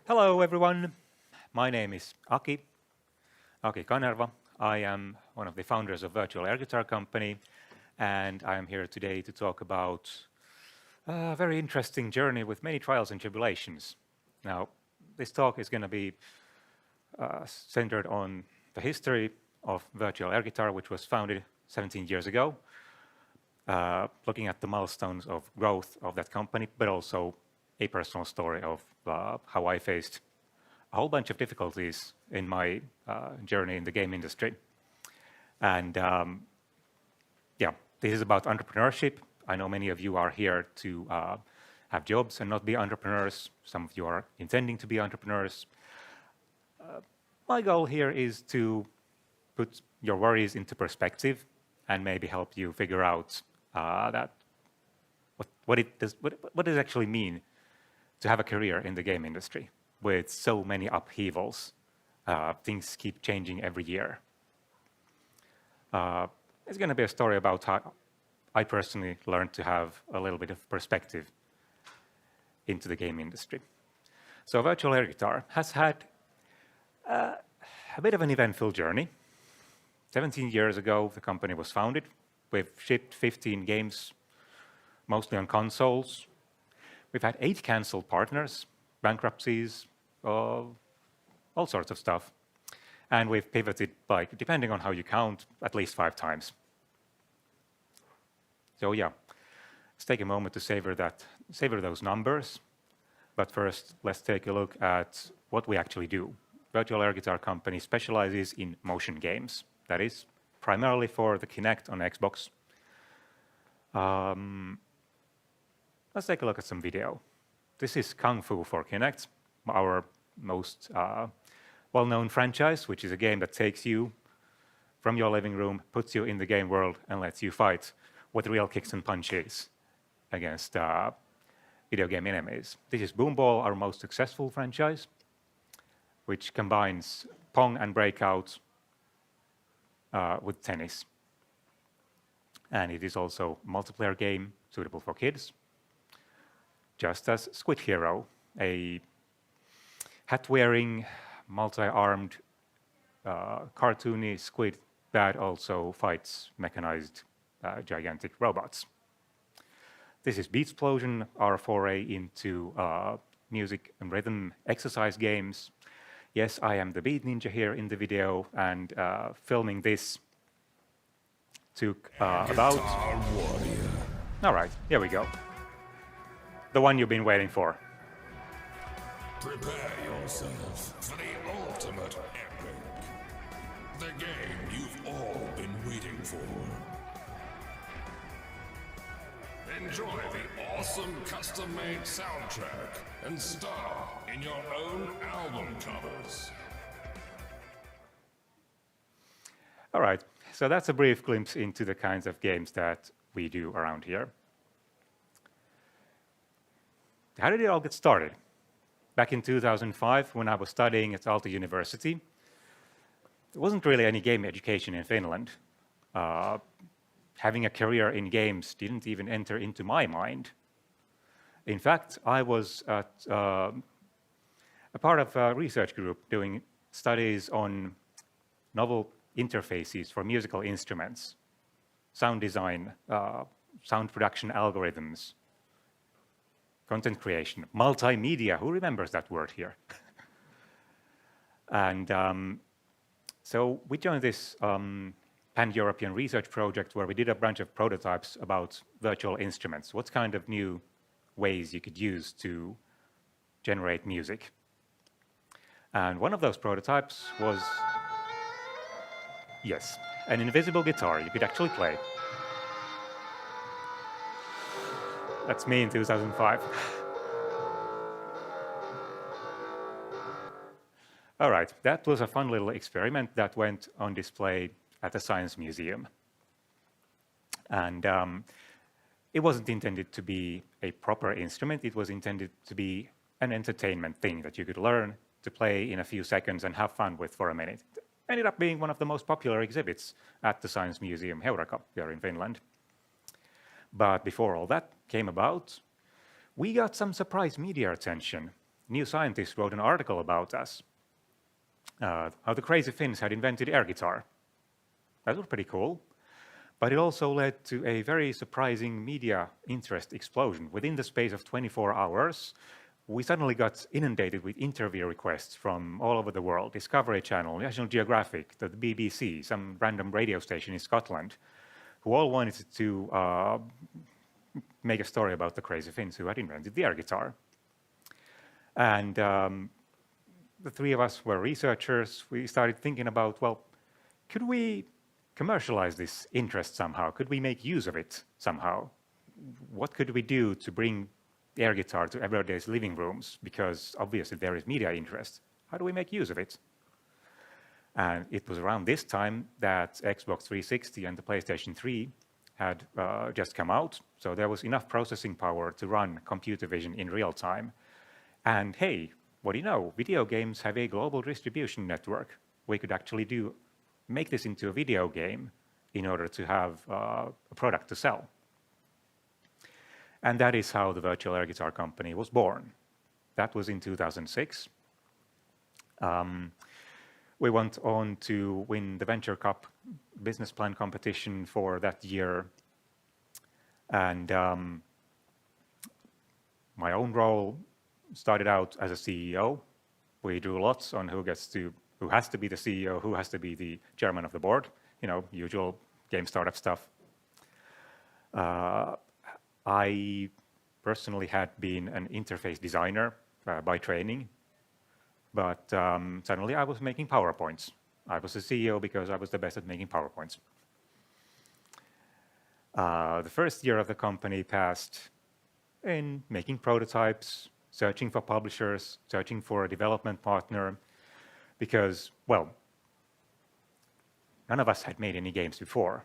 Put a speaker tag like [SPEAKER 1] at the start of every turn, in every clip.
[SPEAKER 1] Hello, everyone. My name is Aki Kanerva. I am one of the founders of Virtual Air Guitar Company, and I am here today to talk about a very interesting journey with many trials and tribulations. Now, this talk is going to be centered on the history of Virtual Air Guitar, which was founded 17 years ago, looking at the milestones of growth of that company, but also a personal story of how I faced a whole bunch of difficulties in my journey in the game industry. And yeah, this is about entrepreneurship. I know many of you are here to have jobs and not be entrepreneurs. Some of you are intending to be entrepreneurs. My goal here is to put your worries into perspective and maybe help you figure out what does it actually mean to have a career in the game industry with so many upheavals. Things keep changing every year. It's going to be a story about how I personally learned to have a little bit of perspective into the game industry. So Virtual Air Guitar has had a bit of an eventful journey. 17 years ago, the company was founded. We've shipped 15 games, mostly on consoles. We've had 8 canceled partners, bankruptcies, all sorts of stuff. And we've pivoted, like, depending on how you count, at least 5 times. So yeah, let's take a moment to savor those numbers. But first, let's take a look at what we actually do. Virtual Air Guitar Company specializes in motion games. That is primarily for the Kinect on Xbox. Let's take a look at some video. This is Kung Fu for Kinect, our most well-known franchise, which is a game that takes you from your living room, puts you in the game world, and lets you fight with real kicks and punches against video game enemies. This is Boom Ball, our most successful franchise, which combines Pong and Breakout with tennis. And it is also a multiplayer game suitable for kids. Just as Squid Hero, a hat-wearing, multi-armed, cartoony squid that also fights mechanized, gigantic robots. This is Beatsplosion, our foray into music and rhythm exercise games. Yes, I am the Beat Ninja here in the video, and filming this took about... All right, here we go. The one you've been waiting for.
[SPEAKER 2] Prepare yourself for the ultimate epic. The game you've all been waiting for. Enjoy the awesome custom-made soundtrack and star in your own album covers.
[SPEAKER 1] All right, so that's a brief glimpse into the kinds of games that we do around here. How did it all get started? Back in 2005, when I was studying at Aalto University, there wasn't really any game education in Finland. Having a career in games didn't even enter into my mind. In fact, I was a part of a research group doing studies on novel interfaces for musical instruments, sound design, sound production algorithms, content creation, multimedia. Who remembers that word here? And so we joined this pan-European research project where we did a bunch of prototypes about virtual instruments. What kind of new ways you could use to generate music? And one of those prototypes was, yes, an invisible guitar you could actually play. That's me in 2005. All right, that was a fun little experiment that went on display at the Science Museum. And it wasn't intended to be a proper instrument. It was intended to be an entertainment thing that you could learn to play in a few seconds and have fun with for a minute. It ended up being one of the most popular exhibits at the Science Museum Heureka here in Finland. But before all that came about, we got some surprise media attention New Scientist wrote an article about us, how the crazy Finns had invented air guitar. That was pretty cool. But it also led to a very surprising media interest explosion. Within the space of 24 hours, we suddenly got inundated with interview requests from all over the world. Discovery Channel, National Geographic, the BBC, some random radio station in Scotland, who all wanted to make a story about the crazy Finns who had invented the air guitar. And the three of us were researchers. We started thinking about, well, could we commercialize this interest somehow? Could we make use of it somehow? What could we do to bring air guitar to everyday's living rooms? Because obviously there is media interest. How do we make use of it? And it was around this time that Xbox 360 and the PlayStation 3 had just come out. So there was enough processing power to run computer vision in real time. And hey, what do you know? Video games have a global distribution network. We could actually make this into a video game in order to have a product to sell. And that is how the Virtual Air Guitar Company was born. That was in 2006. We went on to win the Venture Cup business plan competition for that year. And my own role started out as a CEO. We drew lots on who has to be the CEO, who has to be the chairman of the board, usual game startup stuff. I personally had been an interface designer by training, but suddenly I was making PowerPoints. I was a CEO because I was the best at making PowerPoints. The first year of the company passed in making prototypes, searching for publishers, searching for a development partner, because, well, none of us had made any games before.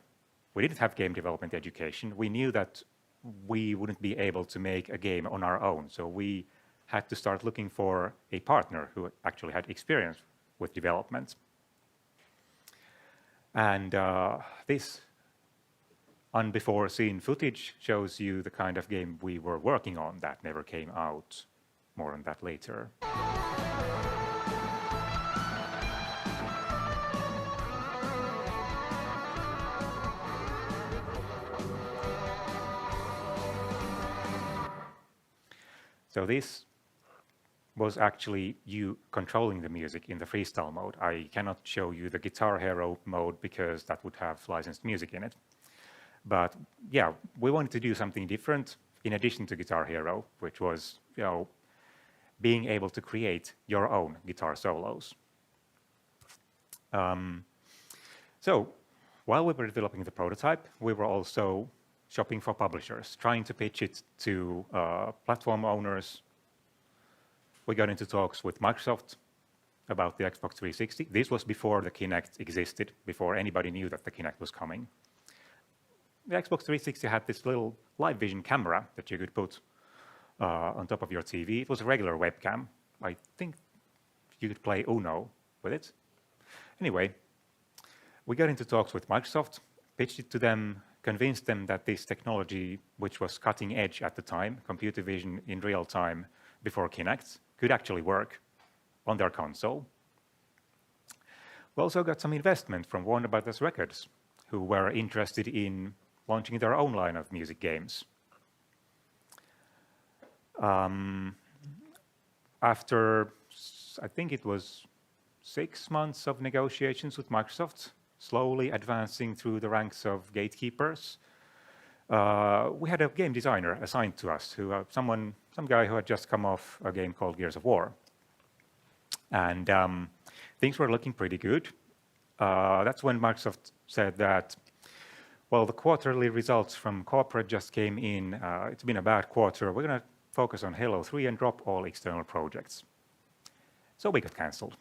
[SPEAKER 1] We didn't have game development education. We knew that we wouldn't be able to make a game on our own, so we had to start looking for a partner who actually had experience with development. And this unbefore-seen footage shows you the kind of game we were working on that never came out. More on that later. So this was actually you controlling the music in the freestyle mode. I cannot show you the Guitar Hero mode because that would have licensed music in it. But yeah, we wanted to do something different in addition to Guitar Hero, which was, being able to create your own guitar solos. So while we were developing the prototype, we were also shopping for publishers, trying to pitch it to platform owners. We got into talks with Microsoft about the Xbox 360. This was before the Kinect existed, before anybody knew that the Kinect was coming. The Xbox 360 had this little live vision camera that you could put on top of your TV. It was a regular webcam. I think you could play Uno with it. Anyway, we got into talks with Microsoft, pitched it to them, convinced them that this technology, which was cutting edge at the time, computer vision in real time before Kinect, could actually work on their console. We also got some investment from Warner Brothers Records, who were interested in launching their own line of music games. After, I think it was 6 months of negotiations with Microsoft, slowly advancing through the ranks of gatekeepers, we had a game designer assigned to us, some guy who had just come off a game called Gears of War. And things were looking pretty good. That's when Microsoft said that, well, the quarterly results from corporate just came in. It's been a bad quarter. We're going to focus on Halo 3 and drop all external projects. So we got cancelled.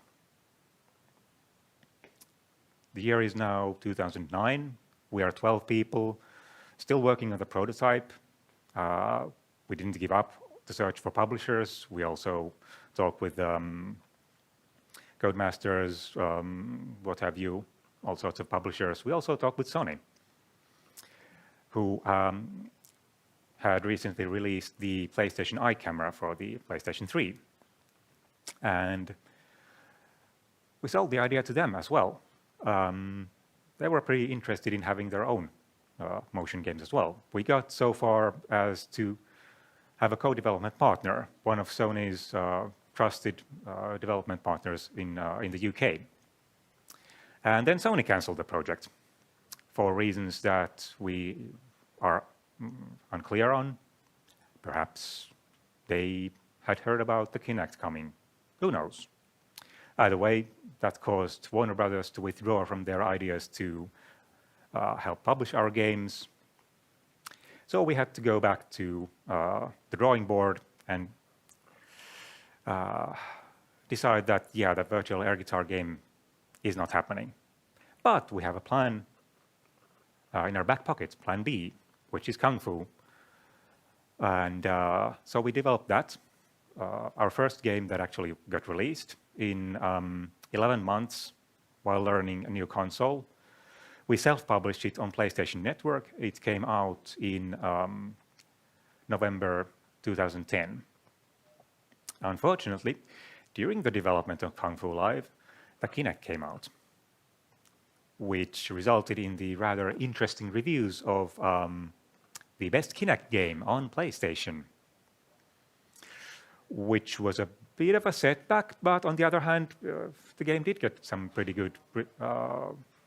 [SPEAKER 1] The year is now 2009. We are 12 people, still working on the prototype. We didn't give up the search for publishers. We also talked with Codemasters, what have you, all sorts of publishers. We also talked with Sony, who had recently released the PlayStation Eye camera for the PlayStation 3. And we sold the idea to them as well. They were pretty interested in having their own motion games as well. We got so far as to have a co-development partner, one of Sony's trusted development partners in the UK. And then Sony canceled the project for reasons that we are unclear on. Perhaps they had heard about the Kinect coming. Who knows? Either way, that caused Warner Brothers to withdraw from their ideas to help publish our games. So we had to go back to the drawing board and decide that, yeah, the virtual air guitar game is not happening. But we have a plan in our back pocket, plan B, which is Kung Fu. And so we developed that, our first game that actually got released in 11 months while learning a new console. We self-published it on PlayStation Network. It came out in November 2010. Unfortunately, during the development of Kung Fu Live, the Kinect came out, which resulted in the rather interesting reviews of the best Kinect game on PlayStation, which was a bit of a setback, but on the other hand, the game did get some pretty good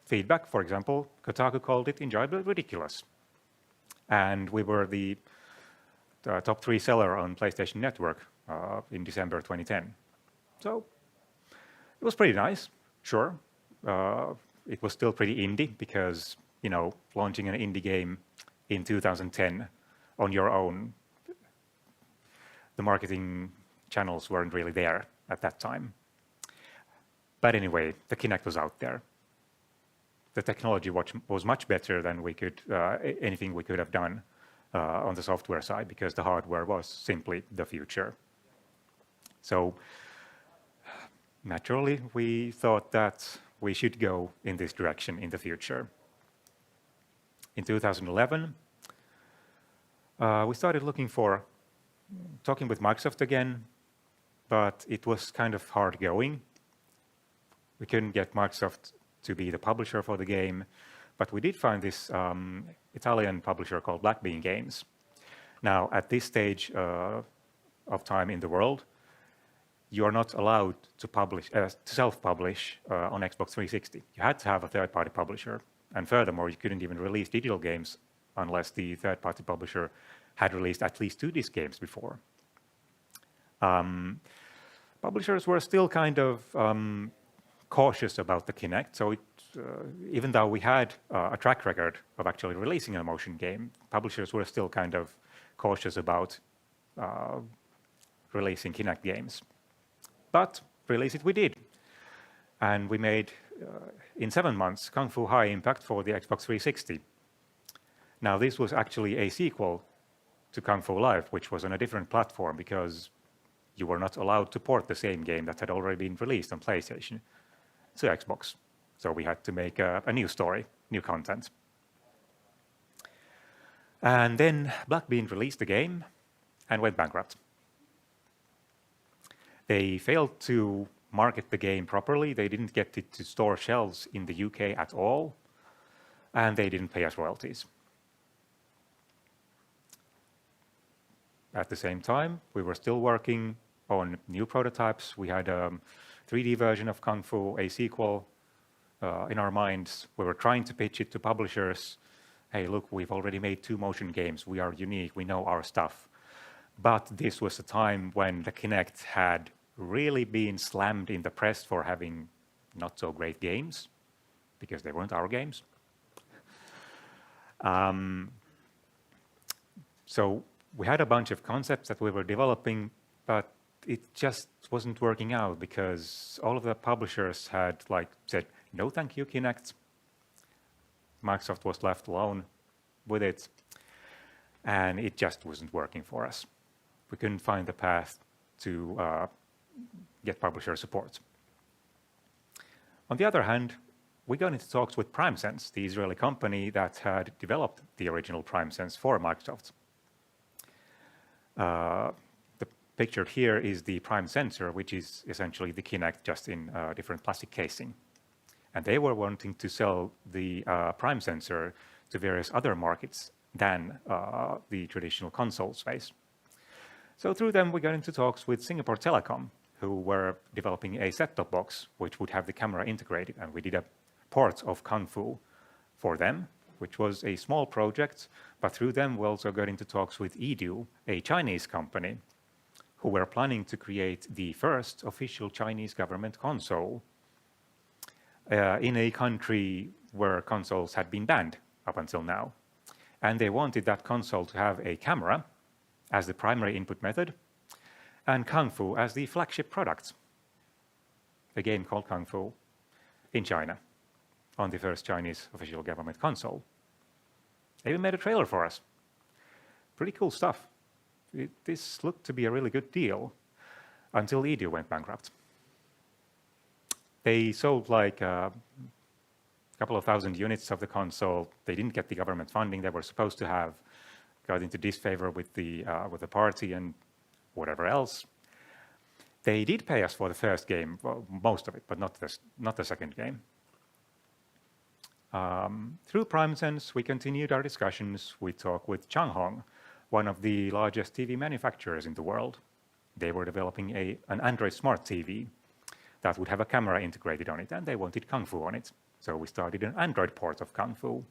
[SPEAKER 1] feedback. For example, Kotaku called it enjoyable ridiculous. And we were the top 3 seller on PlayStation Network in December 2010. So it was pretty nice, sure. It was still pretty indie because, you know, launching an indie game in 2010 on your own, the marketing channels weren't really there at that time. But anyway, the Kinect was out there. The technology was much better than we could, anything we could have done on the software side, because the hardware was simply the future. So naturally, we thought that we should go in this direction in the future. In 2011, we started talking with Microsoft again, but it was kind of hard going. We couldn't get Microsoft to be the publisher for the game, but we did find this Italian publisher called Black Bean Games. Now, at this stage of time in the world, you are not allowed to self-publish on Xbox 360. You had to have a third-party publisher, and furthermore, you couldn't even release digital games unless the third-party publisher had released at least 2 disc games before. Publishers were still kind of cautious about the Kinect, so even though we had a track record of actually releasing a motion game, publishers were still kind of cautious about releasing Kinect games. But release it we did. And we made, in 7 months, Kung Fu High Impact for the Xbox 360. Now, this was actually a sequel to Kung Fu Live, which was on a different platform because you were not allowed to port the same game that had already been released on PlayStation to Xbox. So we had to make a new story, new content. And then Black Bean released the game and went bankrupt. They failed to market the game properly. They didn't get it to store shelves in the UK at all, and they didn't pay us royalties. At the same time, we were still working on new prototypes. We had a 3D version of Kung Fu, a sequel in our minds. We were trying to pitch it to publishers. Hey, look, we've already made 2 motion games. We are unique. We know our stuff. But this was a time when the Kinect had really been slammed in the press for having not so great games, because they weren't our games. So we had a bunch of concepts that we were developing, but it just wasn't working out because all of the publishers had said, no, thank you, Kinect. Microsoft was left alone with it, and it just wasn't working for us. We couldn't find the path to get publisher support. On the other hand, we got into talks with PrimeSense, the Israeli company that had developed the original PrimeSense for Microsoft. The Pictured here is the prime sensor, which is essentially the Kinect just in a different plastic casing. And they were wanting to sell the prime sensor to various other markets than the traditional console space. So through them, we got into talks with Singapore Telecom, who were developing a set-top box which would have the camera integrated. And we did a port of Kung Fu for them, which was a small project. But through them, we also got into talks with Edu, a Chinese company, who were planning to create the first official Chinese government console in a country where consoles had been banned up until now. And they wanted that console to have a camera as the primary input method and Kung Fu as the flagship product. A game called Kung Fu in China on the first Chinese official government console. They even made a trailer for us. Pretty cool stuff. This looked to be a really good deal until Edu went bankrupt. They sold like a couple of thousand units of the console. They didn't get the government funding they were supposed to have, got into disfavor with the party and whatever else. They did pay us for the first game, well, most of it, but not the second game. Through PrimeSense, we continued our discussions. We talked with Changhong, one of the largest TV manufacturers in the world. They were developing an Android smart TV that would have a camera integrated on it, and they wanted Kung Fu on it. So we started an Android port of Kung Fu.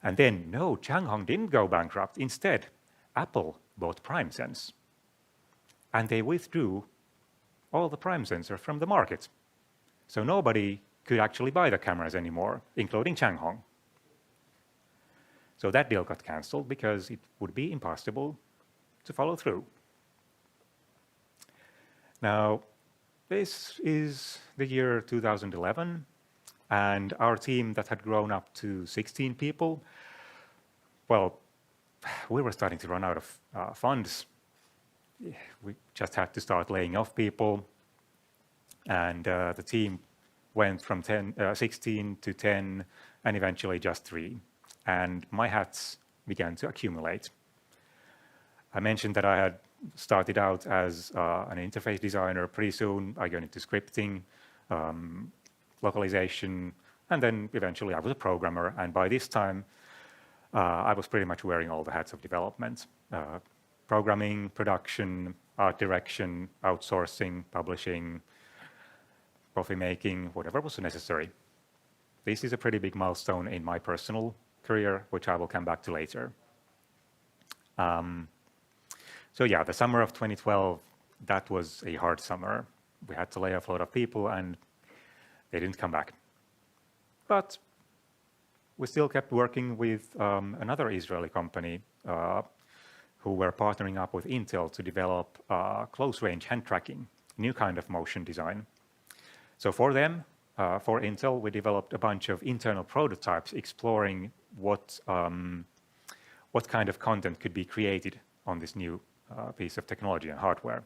[SPEAKER 1] And then, no, Changhong didn't go bankrupt. Instead, Apple bought PrimeSense. And they withdrew all the Prime sensor from the market. So nobody could actually buy the cameras anymore, including Changhong. So that deal got cancelled because it would be impossible to follow through. Now, this is the year 2011, and our team that had grown up to 16 people, well, we were starting to run out of funds. We just had to start laying off people, and the team went from 16 to 10, and eventually just 3. And my hats began to accumulate. I mentioned that I had started out as an interface designer. Pretty soon I got into scripting, localization, and then eventually I was a programmer. And by this time, I was pretty much wearing all the hats of development. Programming, production, art direction, outsourcing, publishing, coffee making, whatever was necessary. This is a pretty big milestone in my personal career, which I will come back to later. So yeah, the summer of 2012, that was a hard summer. We had to lay off a lot of people, and they didn't come back. But we still kept working with another Israeli company who were partnering up with Intel to develop close-range hand tracking, new kind of motion design. So for them, for Intel, we developed a bunch of internal prototypes exploring what kind of content could be created on this new piece of technology and hardware.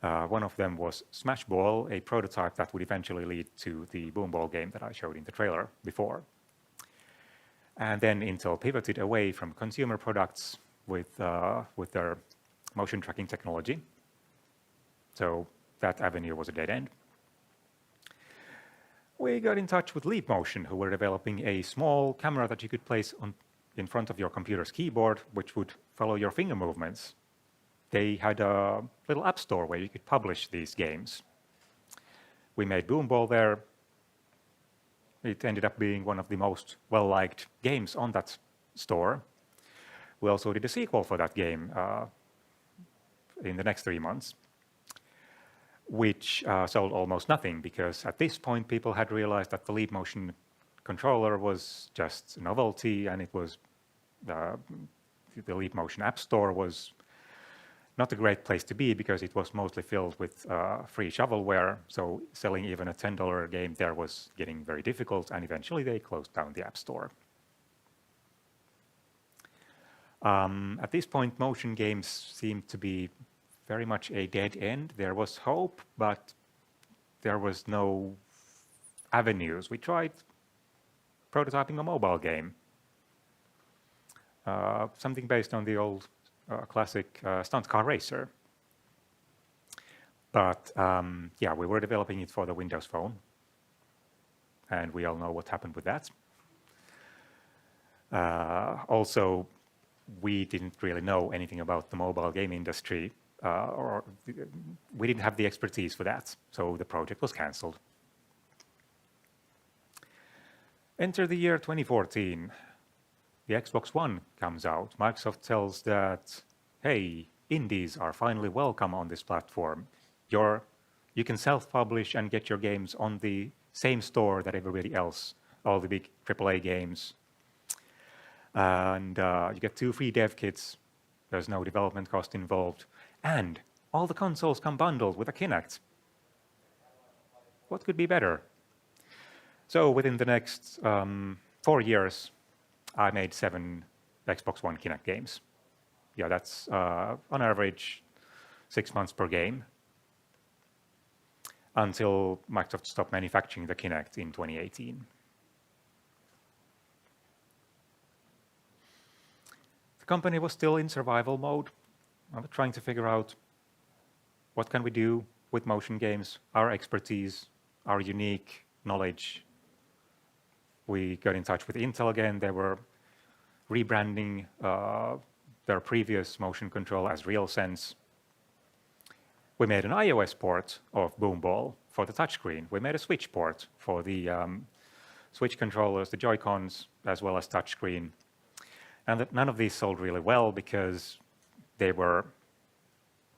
[SPEAKER 1] One of them was Smashball, a prototype that would eventually lead to the Boomball game that I showed in the trailer before. And then Intel pivoted away from consumer products with their motion tracking technology. So that avenue was a dead end. We got in touch with Leap Motion, who were developing a small camera that you could place in front of your computer's keyboard, which would follow your finger movements. They had a little app store where you could publish these games. We made Boomball there. It ended up being one of the most well-liked games on that store. We also did a sequel for that game in the next 3 months, which sold almost nothing, because at this point people had realized that the Leap Motion controller was just a novelty, and it was the Leap Motion App Store was not a great place to be because it was mostly filled with free shovelware. So selling even a $10 game there was getting very difficult, and eventually they closed down the App Store. At this point, motion games seemed to be very much a dead end. There was hope, but there was no avenues. We tried prototyping a mobile game, something based on the old a classic stunt car racer. But yeah, we were developing it for the Windows Phone, and we all know what happened with that. Also, we didn't really know anything about the mobile game industry, or we didn't have the expertise for that, so the project was cancelled. Enter the year 2014. The Xbox One comes out. Microsoft tells that, hey, indies are finally welcome on this platform. You can self-publish and get your games on the same store that everybody else, all the big AAA games. And you get 2 free dev kits. There's no development cost involved. And all the consoles come bundled with a Kinect. What could be better? So within the next 4 years, I made 7 Xbox One Kinect games. Yeah, that's on average 6 months per game, until Microsoft stopped manufacturing the Kinect in 2018. The company was still in survival mode. I was trying to figure out what can we do with motion games, our expertise, our unique knowledge. We got in touch with Intel again. They were rebranding their previous motion control as RealSense. We made an iOS port of Boom Ball for the touchscreen. We made a Switch port for the Switch controllers, the Joy-Cons, as well as touchscreen. And none of these sold really well because they were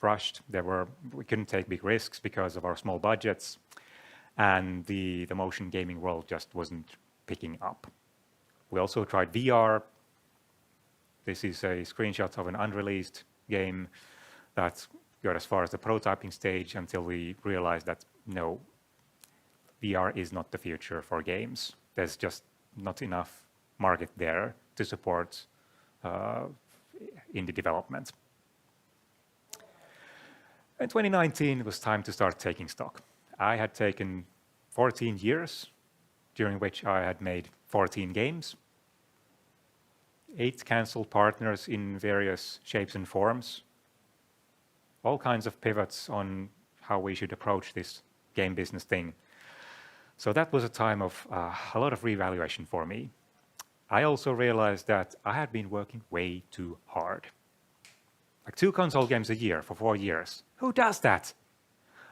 [SPEAKER 1] rushed. We couldn't take big risks because of our small budgets. And the motion gaming world just wasn't picking up. We also tried VR. This is a screenshot of an unreleased game that got as far as the prototyping stage until we realized that no, VR is not the future for games. There's just not enough market there to support indie development. In 2019, it was time to start taking stock. I had taken 14 years, during which I had made 14 games, 8 cancelled partners in various shapes and forms, all kinds of pivots on how we should approach this game business thing. So that was a time of a lot of reevaluation for me. I also realized that I had been working way too hard. Like 2 console games a year for 4 years. Who does that?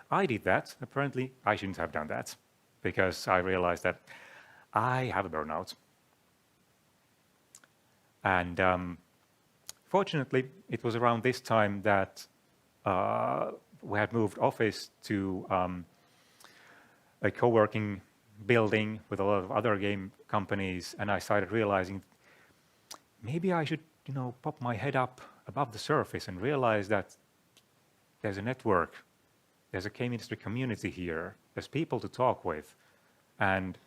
[SPEAKER 1] I did that. Apparently, I shouldn't have done that because I realized that I have a burnout. And fortunately, it was around this time that we had moved office to a co-working building with a lot of other game companies, and I started realizing maybe I should, pop my head up above the surface and realize that there's a network, there's a game industry community here, there's people to talk with. And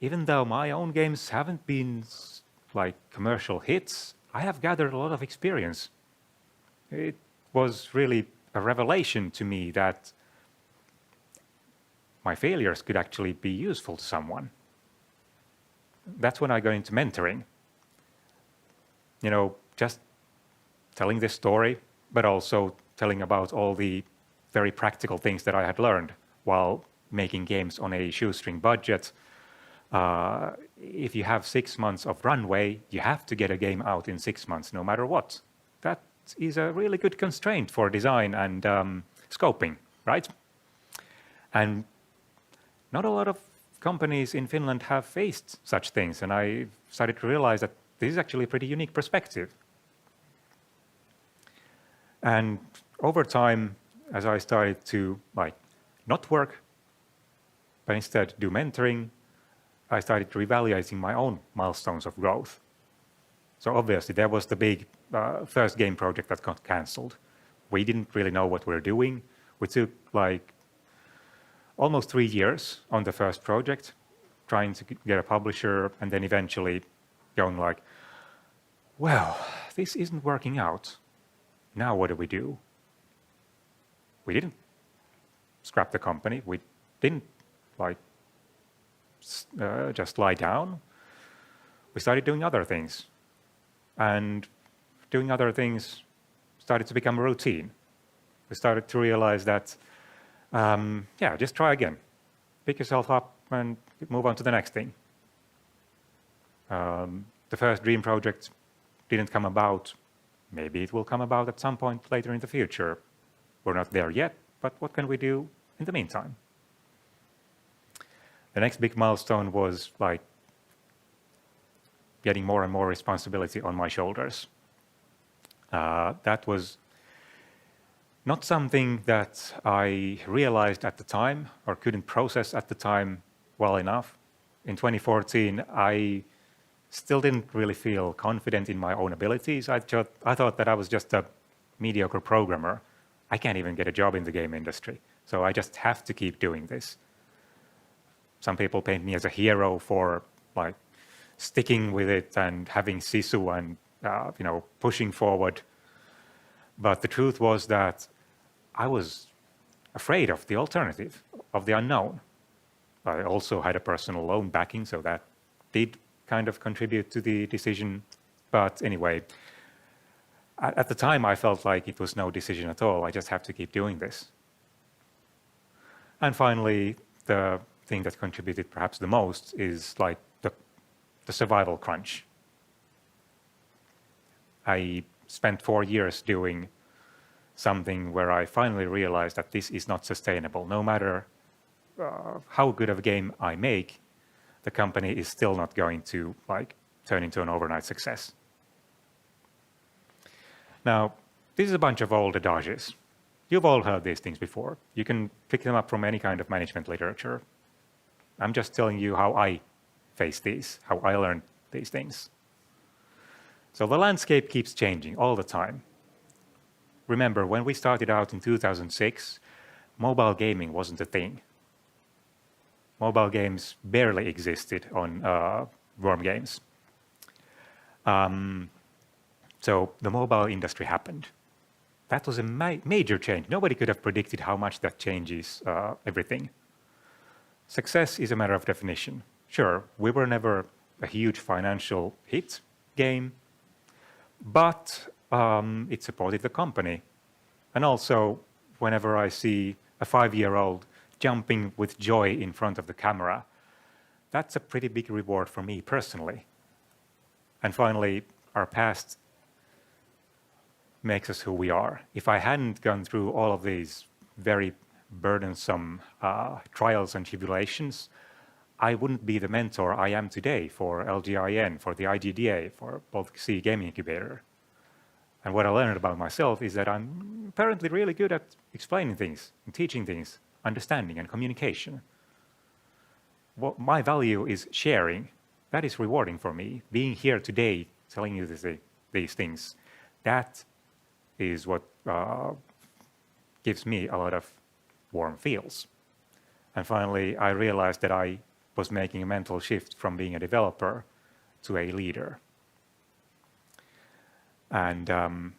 [SPEAKER 1] even though my own games haven't been like commercial hits, I have gathered a lot of experience. It was really a revelation to me that my failures could actually be useful to someone. That's when I got into mentoring. Just telling this story, but also telling about all the very practical things that I had learned while making games on a shoestring budget. If you have 6 months of runway, you have to get a game out in 6 months, no matter what. That is a really good constraint for design and scoping, right? And not a lot of companies in Finland have faced such things, and I started to realize that this is actually a pretty unique perspective. And over time, as I started to not work, but instead do mentoring, I started reevaluating my own milestones of growth. So obviously there was the big first game project that got cancelled. We didn't really know what we were doing. We took almost 3 years on the first project, trying to get a publisher, and then eventually going well, this isn't working out. Now what do we do? We didn't scrap the company. We didn't just lie down. We started doing other things. And doing other things started to become a routine. We started to realize that, yeah, just try again. Pick yourself up and move on to the next thing. The first dream project didn't come about. Maybe it will come about at some point later in the future. We're not there yet, but what can we do in the meantime? The next big milestone was like getting more and more responsibility on my shoulders. That was not something that I realized at the time or couldn't process at the time well enough. In 2014, I still didn't really feel confident in my own abilities. I thought that I was just a mediocre programmer. I can't even get a job in the game industry, so I just have to keep doing this. Some people paint me as a hero for like sticking with it and having sisu and pushing forward. But the truth was that I was afraid of the alternative, of the unknown. I also had a personal loan backing, so that did kind of contribute to the decision. But anyway, at the time, I felt like it was no decision at all. I just have to keep doing this. And finally, the thing that contributed perhaps the most is like the survival crunch. I spent 4 years doing something where I finally realized that this is not sustainable. No matter how good of a game I make, the company is still not going to like turn into an overnight success. Now, this is a bunch of old adages. You've all heard these things before. You can pick them up from any kind of management literature. I'm just telling you how I face these, how I learned these things. So the landscape keeps changing all the time. Remember, when we started out in 2006, mobile gaming wasn't a thing. Mobile games barely existed on Worm games. So the mobile industry happened. That was a major change. Nobody could have predicted how much that changes everything. Success is a matter of definition. Sure, we were never a huge financial hit game, but it supported the company. And also, whenever I see a 5-year-old jumping with joy in front of the camera, that's a pretty big reward for me personally. And finally, our past makes us who we are. If I hadn't gone through all of these very burdensome trials and tribulations, I wouldn't be the mentor I am today for LGIN, for the IGDA, for Baltic Sea Gaming Incubator. And what I learned about myself is that I'm apparently really good at explaining things, and teaching things, understanding and communication. What my value is sharing. That is rewarding for me. Being here today, telling you these things, that is what gives me a lot of warm feels. And finally, I realized that I was making a mental shift from being a developer to a leader. And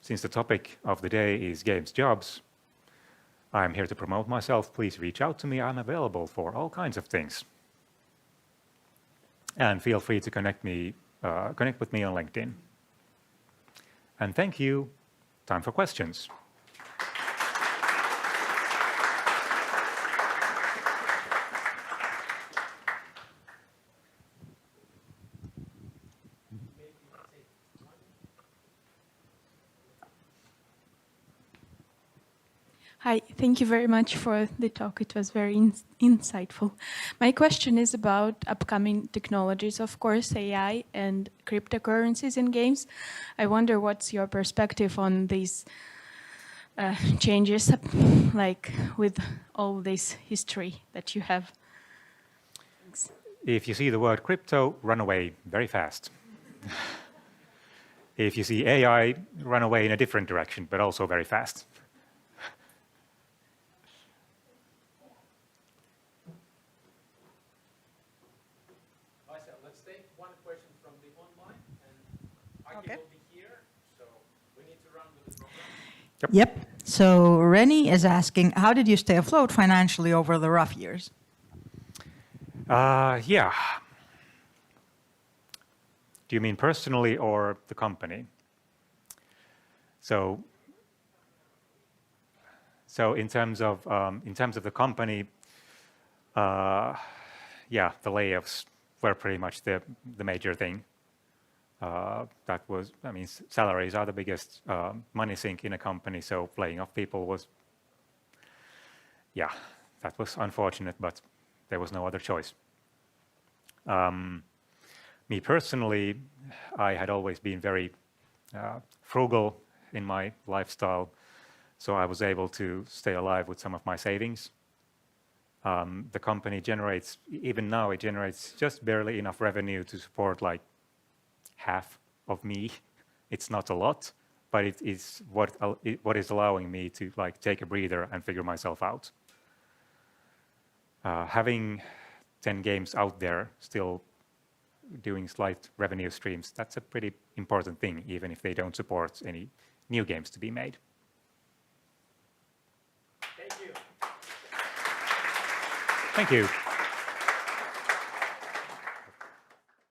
[SPEAKER 1] since the topic of the day is games jobs, I'm here to promote myself. Please reach out to me. I'm available for all kinds of things. And feel free to connect with me on LinkedIn. And thank you. Time for questions.
[SPEAKER 3] Hi, thank you very much for the talk. It was very insightful. My question is about upcoming technologies, of course, AI and cryptocurrencies in games. I wonder what's your perspective on these changes, like with all this history that you have. Thanks.
[SPEAKER 1] If you see the word crypto, run away very fast. If you see AI, run away in a different direction, but also very fast.
[SPEAKER 4] Let's take one question from the online, and Aki will be here, so we need to run with the program.
[SPEAKER 5] Yep. So Rennie is asking, how did you stay afloat financially over the rough years?
[SPEAKER 1] Yeah. Do you mean personally or the company? So in terms of the company, yeah, the layoffs were pretty much the major thing. That was, I mean, salaries are the biggest money sink in a company, so laying off people was, yeah, that was unfortunate, but there was no other choice. Me personally, I had always been very frugal in my lifestyle, so I was able to stay alive with some of my savings. The company generates, even now, it generates just barely enough revenue to support like half of me. It's not a lot, but it is what is allowing me to like take a breather and figure myself out. Having 10 games out there still doing slight revenue streams, that's a pretty important thing, even if they don't support any new games to be made.
[SPEAKER 4] Thank you.
[SPEAKER 1] Thank you.